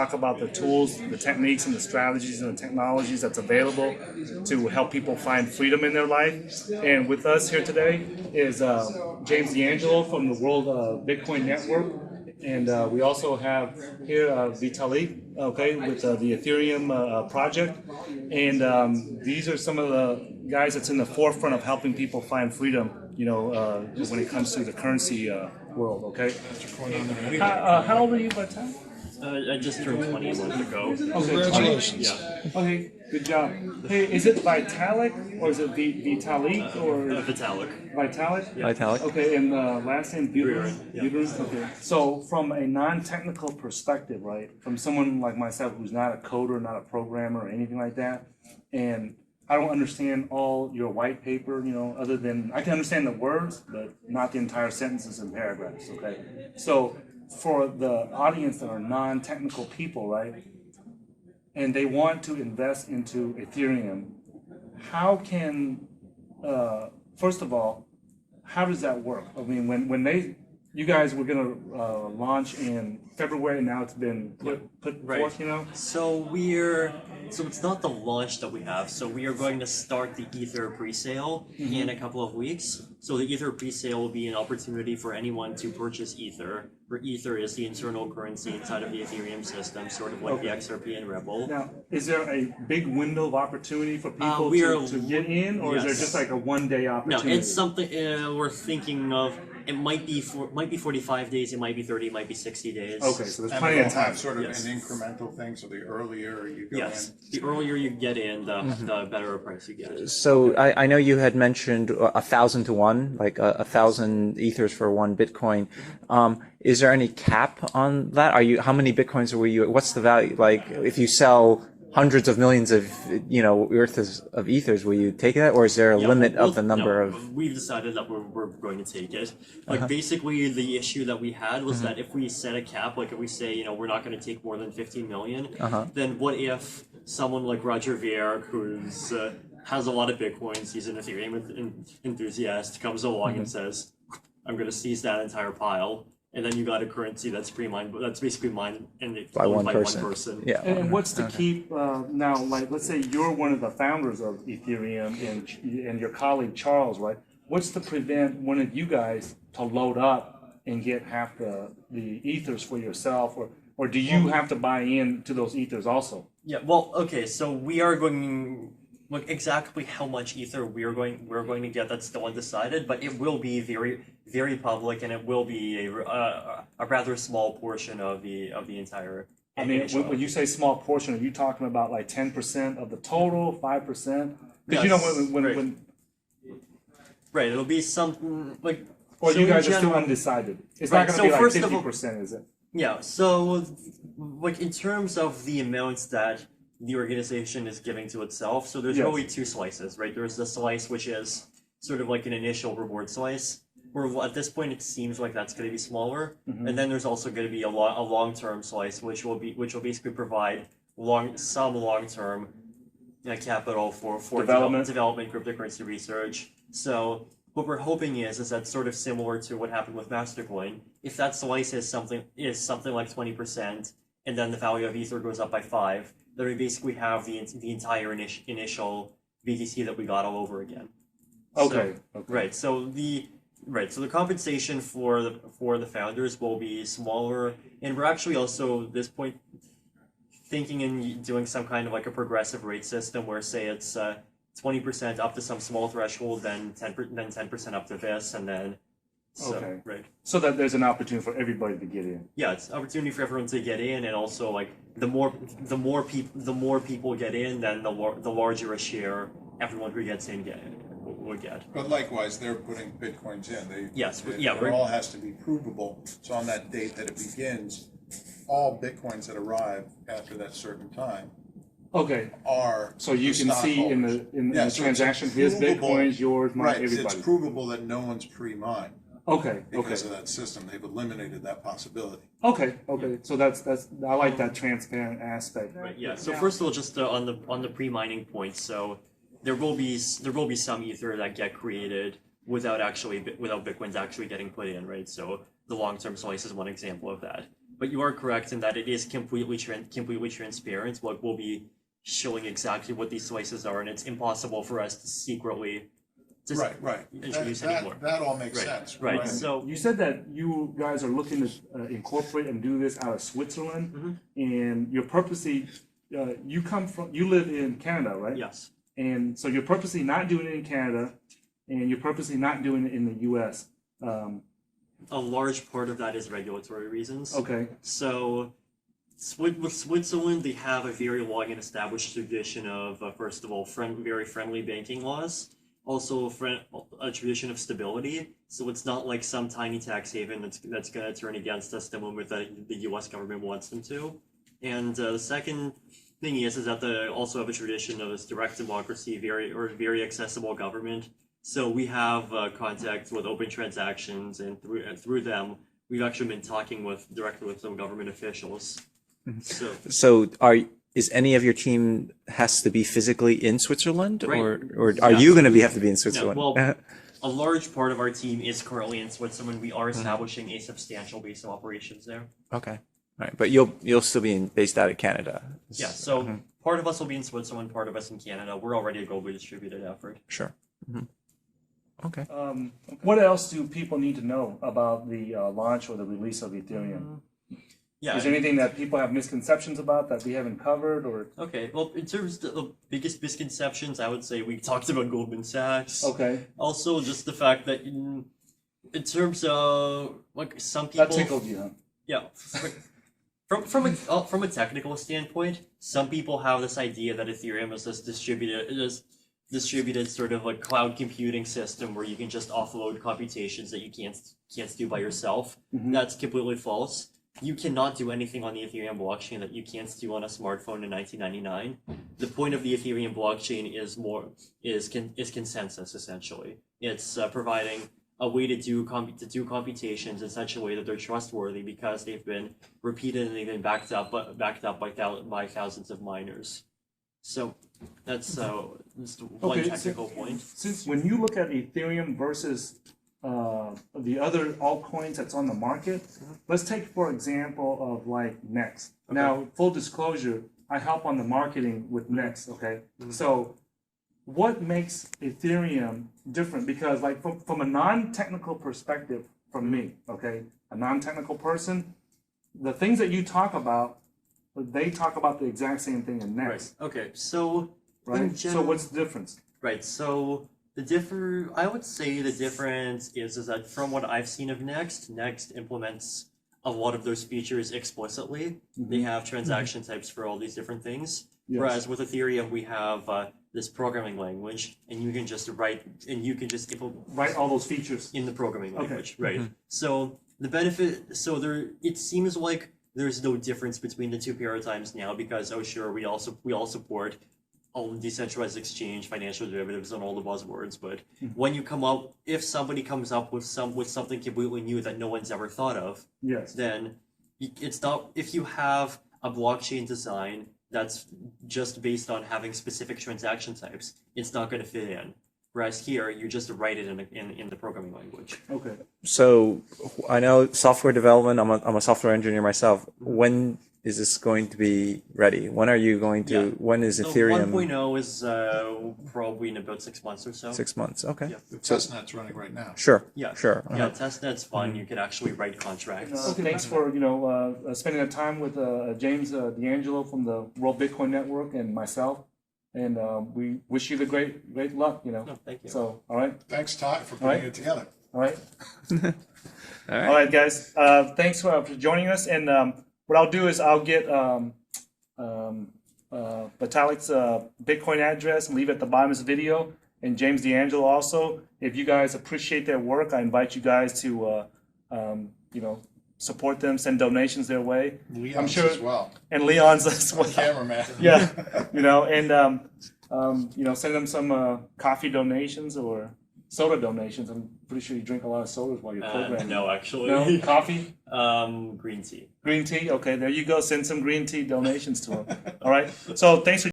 talk about the tools, the techniques, and the strategies and the technologies that's available to help people find freedom in their life. And with us here today is James D'Angelo from the World Bitcoin Network. And we also have here Vitalik, okay, with the Etherium project. And these are some of the guys that's in the forefront of helping people find freedom, you know, when it comes to the currency world, okay? How old are you by the time? I just turned 20 a month ago. Okay, Congratulations. Yeah. okay, good job. Hey, is it Vitalik or is it Vitalik or Vitalik. Vitalik? Yeah. Vitalik. Okay, and last name Buterin? Yeah. Buterin? Okay. So from a non-technical perspective, right, from someone like myself who's not a coder, not a programmer or anything like that, and I don't understand all your white paper, you know, other than, I can understand the words, but not the entire sentences and paragraphs, okay? So for the audience that are non-technical people, right, and they want to invest into Ethereum, how can, first of all, how does that work? I mean, when you guys were going to launch in February, and now it's been put forth, you know? So it's not the launch that we have. So we are going to start the Ether presale in a couple of weeks. So the Ether presale will be an opportunity for anyone to purchase Ether, where Ether is the internal currency inside of the Ethereum system, sort of like the XRP and Ripple. Now, is there a big window of opportunity for people to get in, or is there just like a one-day opportunity? No, it's something we're thinking of. It might be 45 days, it might be 30, it might be 60 days. Okay, so there's And plenty we'll of time. have sort of Yes. an incremental thing, so the earlier you go Yes, in. the earlier you get in, the better a price you get. So I know you had mentioned 1,000 to 1, like 1,000 ethers for 1 Bitcoin. Is there any cap on that? How many Bitcoins were you? What's the value? Like, if you sell hundreds of millions of, you know, worth of ethers, will you take that, or is there a limit of the number of? We've decided that we're going to take it. Like basically, the issue that we had was that if we set a cap, like if we say, you know, we're not going to take more than 15 million, then what if someone like Roger Ver, who's has a lot of Bitcoins, he's an Ethereum enthusiast, comes along and says, I'm going to seize that entire pile. And then you got a currency that's pre-mined, but that's basically mined and it's By owned one by person. one person. Yeah. And what's to keep now? Like, let's say you're one of the founders of Ethereum, and your colleague Charles, right? What's to prevent one of you guys to load up and get half the ethers for yourself, or do you have to buy in to those ethers also? Yeah. Well, okay. So we are going. Like exactly how much ether we're going to get, that's still undecided, but it will be very, very public, and it will be a rather small portion of the entire. I mean, when you say small portion, are you talking about like 10% of the total, 5%? Because you know when right, it'll be something like. or so you guys in are still general- undecided. It's Right, not so going to be like first of all- 50%, is it? Yeah. So, like in terms of the amounts that the organization is giving to itself, so there's Yes. really two slices, right? There's the slice which is sort of like an initial reward slice, where at this point it seems like that's going to be smaller, and then there's also going to be a long-term slice, which will basically provide some long-term capital for development, cryptocurrency research. So what we're hoping is that sort of similar to what happened with Mastercoin. If that slice is something like 20%, and then the value of Ether goes up by 5. Then we basically have the entire initial BTC that we got all over again. Okay. Right. So the compensation for the founders will be smaller, and we're actually also at this point thinking in doing some kind of like a progressive rate system where, say, it's 20% up to some small threshold, then 10% up to this, and then. So, Okay. Right. So that there's an opportunity for everybody to get in. Yeah, it's an opportunity for everyone to get in, and also like the more people get in, then the larger a share everyone who gets in would get. But likewise, they're putting Bitcoins in. Yes, It yeah, all has to be provable. So on that date that it begins, all Bitcoins that arrive after that certain time Okay. are So you the can see in the stockholders. Yeah, so it's transaction, his provable- Bitcoins, yours, mine, Right, everybody's. it's provable that no one's pre-mined Okay. because of that system. They've eliminated that possibility. Okay. So that's I like that transparent aspect. Right. Yeah. So first of all, just on the pre-mining point, so there will be some ether that get created without Bitcoins actually getting put in, right? So the long-term slice is one example of that. But you are correct in that it is completely transparent. Like we'll be showing exactly what these slices are, and it's impossible for us to secretly Right. introduce any more. That all makes Right. sense. Right. So You said that you guys are looking to incorporate and do this out of Switzerland, and you're purposely, you live in Canada, right? yes. And so you're purposely not doing it in Canada, and you're purposely not doing it in the U.S. A large part of that is regulatory reasons. Okay. So, with Switzerland, they have a very long and established tradition of, first of all, very friendly banking laws. Also, a tradition of stability. So it's not like some tiny tax haven that's going to turn against us the moment that the U.S. government wants them to. And the second thing is that they also have a tradition of this direct democracy, very accessible government. So we have contact with open transactions, and through them, we've actually been talking directly with some government officials. So is any of your team has to be physically in Switzerland, Right. or are you going to have to be in No, Switzerland? well, a large part of our team is currently in Switzerland. We are establishing a substantial base of operations there. Okay. All right, but you'll still be based out of Canada. Yeah, so part of us will be in Switzerland, part of us in Canada. We're already a globally distributed effort. Sure. Okay. What else do people need to know about the launch or the release of Ethereum? Yeah. Is there anything that people have misconceptions about that we haven't covered, or? Okay, well, in terms of the biggest misconceptions, I would say we talked about Goldman Sachs. Okay. Also, just the fact that in terms of like some people, That tickled you, huh? yeah, from a technical standpoint, some people have this idea that Ethereum is this distributed sort of like cloud computing system where you can just offload computations that you can't do by yourself. That's completely false. You cannot do anything on the Ethereum blockchain that you can't do on a smartphone in 1999. The point of the Ethereum blockchain is consensus, essentially. It's providing a way to do computations in such a way that they're trustworthy because they've been repeated and they've been backed up by thousands of miners. So that's just one technical point. Since when you look at Ethereum versus the other altcoins that's on the market, let's take for example of like Next. Now, full disclosure, I help on the marketing with Next. Okay, so what makes Ethereum different? Because like from a non-technical perspective, from me, okay, a non-technical person, the things that you talk about, they talk about the exact same thing in Next. Right. Okay. So Right. So what's the difference? Right. So I would say the difference is that from what I've seen of Next implements a lot of those features explicitly. They have transaction types for all these different things. Yes. Whereas with Ethereum, we have this programming language, and you can just write all those features in the programming Okay. language, right? So the benefit, it seems like there's no difference between the two paradigms now because sure, we all support all decentralized exchange, financial derivatives, and all the buzzwords. But when you if somebody comes up with something completely new that no one's ever thought of, yes. then it's not. If you have a blockchain design that's just based on having specific transaction types, it's not going to fit in. Whereas here, you just write it in the programming language. Okay. So I know software development. I'm a software engineer myself. When is this going to be ready? When are you going to? Yeah. When is So Ethereum? 1.0 is probably in about 6 months or so. 6 months. Okay. Yeah. The testnet's running right now. Sure. Yeah. Sure. Yeah, testnet's fun. You can actually write contracts. Thanks for spending the time with James D'Angelo from the World Bitcoin Network and myself, and we wish you the great luck. No, thank you. So all right, Thanks, Ty, for All right. putting it together. all right, All all right, guys. Thanks for joining us. And what I'll do is I'll get Vitalik's Bitcoin address and leave it at the bottom of this video. And James D'Angelo also. If you guys appreciate their work, I invite you guys to support them, send donations their way. Leon's sure- as well. And Leon's as well. Cameraman. Yeah, send them some coffee donations or soda donations. I'm pretty sure you drink a lot of sodas while you're programming. No, actually. No? Coffee? Green tea. Green tea? Okay, there you go. Send some green tea donations to them. All right. So thanks for